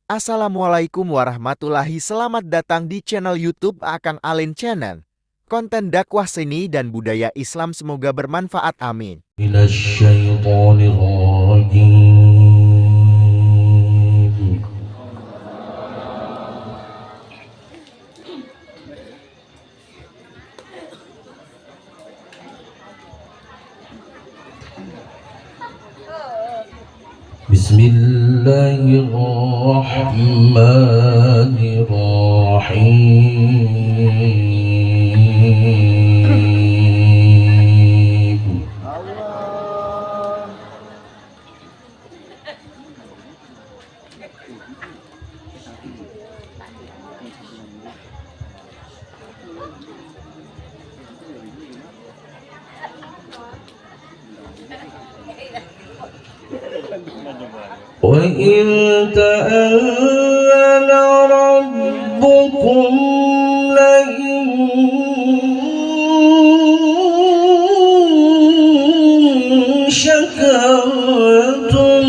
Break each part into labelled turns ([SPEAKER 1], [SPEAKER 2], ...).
[SPEAKER 1] Assalamualaikum warahmatullahi. Selamat datang di channel YouTube Akang Alin Channel. Konten dakwah seni dan budaya Islam semoga bermanfaat. Amin.
[SPEAKER 2] Bismillahirrahmanirrahim. وَإِن تَأَذَّنَ رَبُّكُمْ لَئِن شَكَرْتُمْ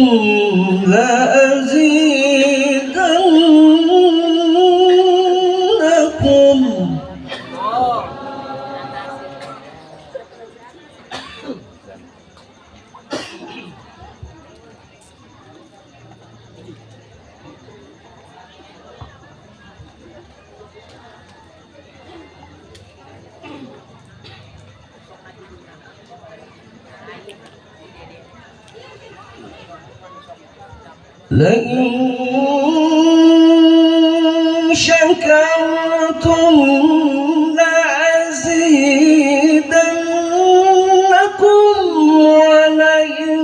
[SPEAKER 2] لَأَزِيدَنَّكُمْ. لئن شكرتم لأزيدنكم ولئن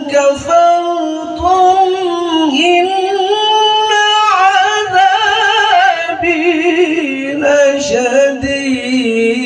[SPEAKER 2] كفرتم إن عذابي لشديد.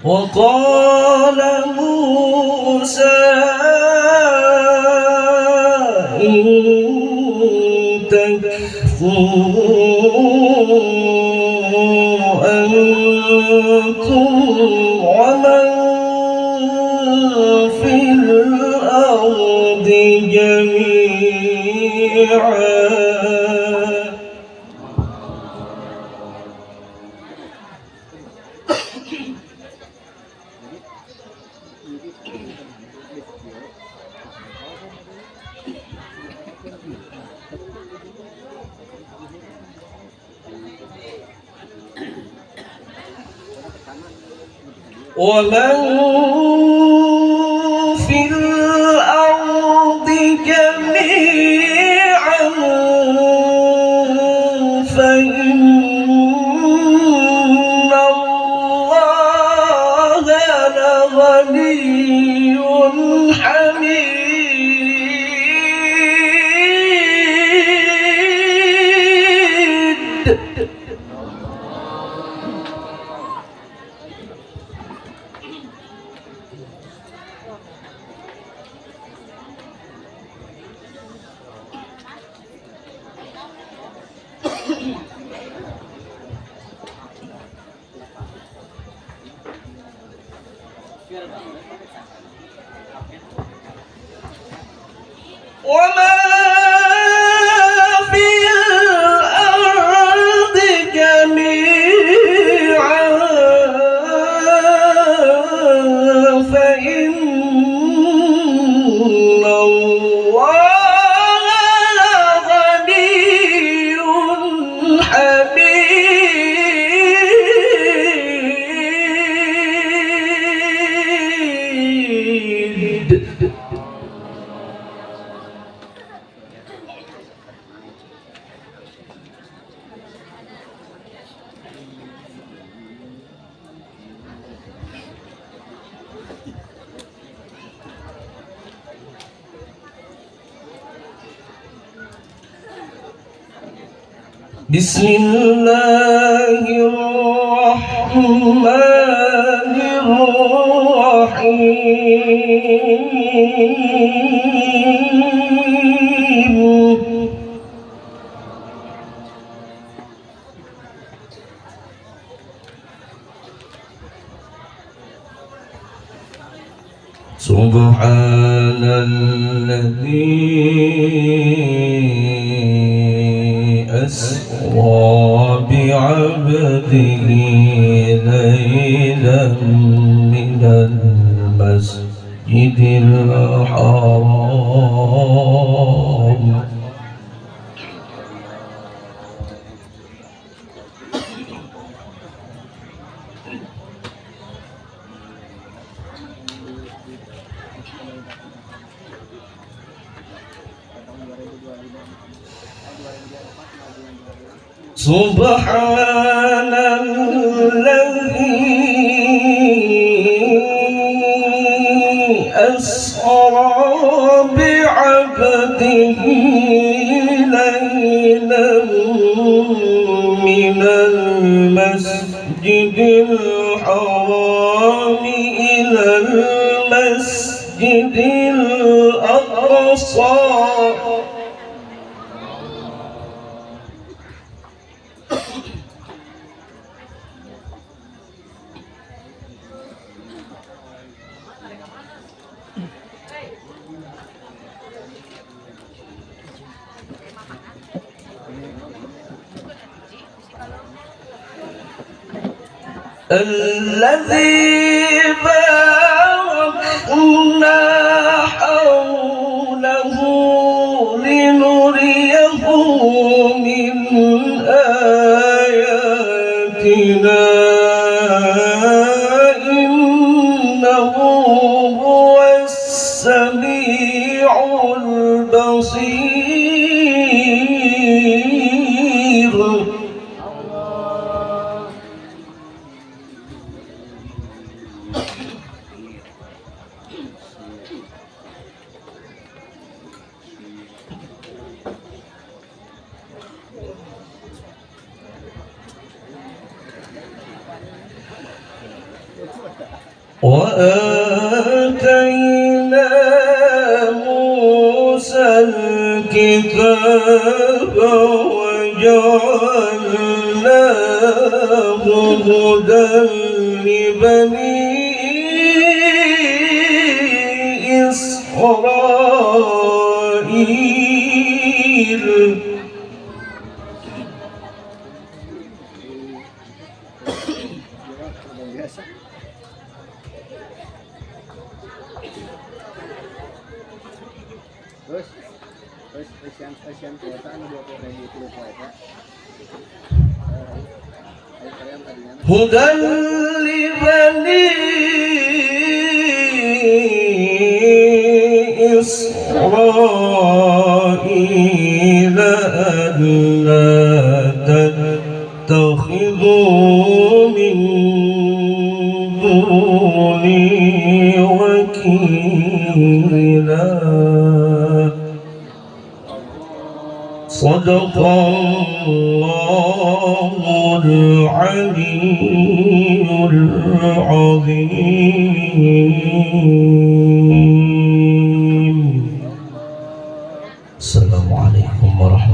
[SPEAKER 2] وقال موسى إن تكفروا أنتم ومن في الأرض جميعا ومن في الأرض جميعا فإن الله لغني حميد. وما في الأرض جميعا فإن الله لغني حميد. بسم الله الرحمن الرحمن الرحيم سبحان الذي أسرى بعبده ليلا من المسجد الحرام سبحان الذي أسرى بعبده ليلا من المسجد الحرام إلى المسجد الأقصى الذي باركنا حوله لنريه من آياتنا إنه هو السميع البصير وآتينا موسى الكتاب وجعلناه هدى لبني إسرائيل
[SPEAKER 3] Terus spesial kuota 20.000 kilo kuota.
[SPEAKER 2] هدى لبني إسرائيل ألا تتخذوا من دوني وكيلا صدق الله العلي العظيم. السلام عليكم ورحمة الله.